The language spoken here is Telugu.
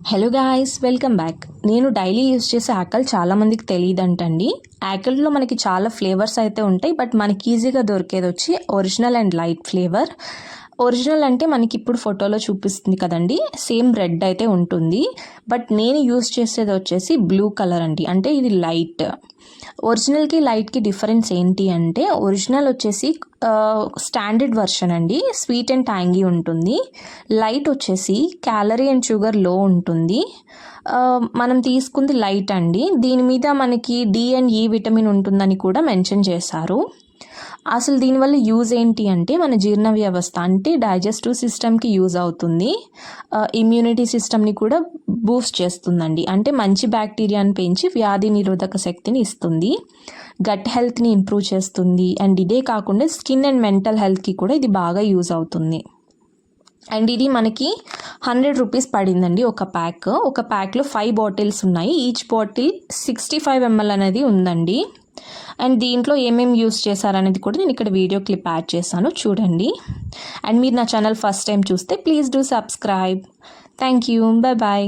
Hello guys, welcome back. నేను డైలీ యూస్ చేసే యాకల్ చాలామందికి తెలియదంటండి. యాకల్లో మనకి చాలా ఫ్లేవర్స్ అయితే ఉంటాయి, బట్ మనకి ఈజీగా దొరికేది వచ్చి original and light flavour. Original అంటే మనకి ఇప్పుడు ఫోటోలో చూపిస్తుంది కదండి, సేమ్ రెడ్ అయితే ఉంటుంది. బట్ నేను యూస్ చేసేది వచ్చేసి బ్లూ కలర్ అండి, అంటే ఇది లైట్. ఒరిజినల్కి లైట్కి డిఫరెన్స్ ఏంటి అంటే, ఒరిజినల్ వచ్చేసి స్టాండర్డ్ వర్షన్ అండి, స్వీట్ అండ్ ట్యాంగీ ఉంటుంది. లైట్ వచ్చేసి క్యాలరీ అండ్ షుగర్ లో ఉంటుంది. మనం తీసుకుంది లైట్ అండి, దీని మీద మనకి డి అండ్ ఈ విటమిన్ ఉంటుందని కూడా మెన్షన్ చేశారు. అసలు దీనివల్ల యూజ్ ఏంటి అంటే, మన జీర్ణ వ్యవస్థ అంటే డైజెస్టివ్ సిస్టమ్కి యూజ్ అవుతుంది. ఇమ్యూనిటీ సిస్టమ్ని కూడా బూస్ట్ చేస్తుందండి, అంటే మంచి బ్యాక్టీరియాని పెంచి వ్యాధి నిరోధక శక్తిని ఇస్తుంది. గట్ హెల్త్ని ఇంప్రూవ్ చేస్తుంది. అండ్ ఇదే కాకుండా స్కిన్ అండ్ మెంటల్ హెల్త్కి కూడా ఇది బాగా యూజ్ అవుతుంది. అండ్ ఇది మనకి 100 రూపీస్ పడిందండి ఒక ప్యాక్. ఒక ప్యాక్లో 5 బాటిల్స్ ఉన్నాయి. ఈచ్ బాటిల్ 65 ml అనేది ఉందండి. అండ్ దీంట్లో ఏమేమి యూస్ చేశారనేది కూడా నేను ఇక్కడ వీడియో క్లిప్ యాడ్ చేశాను, చూడండి. అండ్ మీరు నా ఛానల్ ఫస్ట్ టైం చూస్తే please do subscribe. Thank you, bye bye.